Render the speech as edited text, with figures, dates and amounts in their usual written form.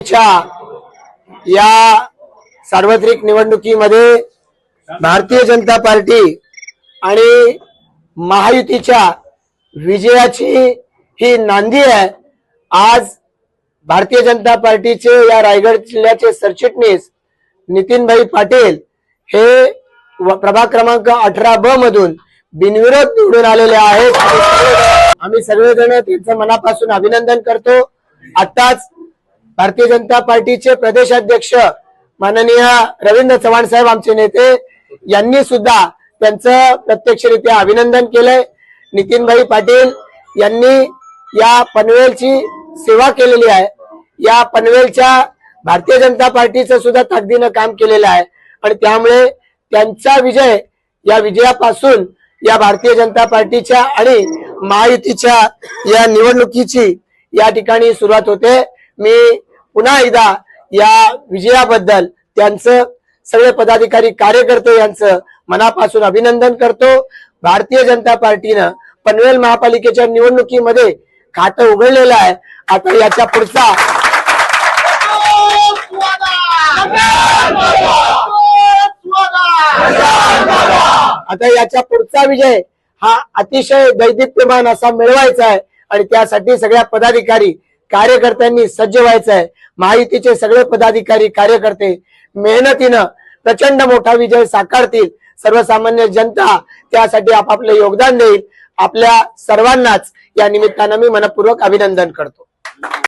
या सार्वत्रिक निवडणुकीमध्ये भारतीय जनता पार्टी आणि महायुतीच्या विजयाची ही नांदी आहे। आज भारतीय जनता पार्टीचे या रायगड जिल्ह्याचे सरचिटणीस नितीनभाई पाटील हे प्रभाग क्रमांक 18B मधून बिनविरोध निवडून आलेले आहेत। आम्ही सगळेजण त्यांचं मनापासून अभिनंदन करतो। आताच भारतीय जनता पार्टीचे प्रदेशाध्यक्ष माननीय रवींद्र चव्हाण साहेब आमचे नेते यांनी सुद्धा त्यांचं प्रत्यक्षरित्या अभिनंदन केलंय। नितीनभाई पाटील यांनी या पनवेलची सेवा केलेली आहे। या पनवेलच्या भारतीय जनता पार्टीचं सुद्धा ताकदीनं काम केलेलं आहे आणि त्यामुळे त्यांचा विजय, या विजयापासून या भारतीय जनता पार्टीच्या आणि महायुतीच्या या निवडणुकीची या ठिकाणी सुरुवात होते। मी पुन्हा एकदा या विजयाबद्दल त्यांचं सगळे पदाधिकारी कार्यकर्ते यांचं मनापासून अभिनंदन करतो। भारतीय जनता पार्टीनं पनवेल महापालिकेच्या निवडणुकीमध्ये खातं उघडलेलं आहे। आता याच्या पुढचा विजय हा अतिशय दैदिप्यमान असा मिळवायचा आहे आणि त्यासाठी सगळ्या पदाधिकारी कार्यकर्त्यांनी सज्ज व्हायचं आहे। महायुतीचे सगळे पदाधिकारी कार्यकर्ते मेहनतीनं प्रचंड मोठा विजय साकारतील। सर्वसामान्य जनता त्यासाठी आपापले योगदान देईल। आपल्या सर्वांनाच या निमित्तानं मी मनपूर्वक अभिनंदन करतो।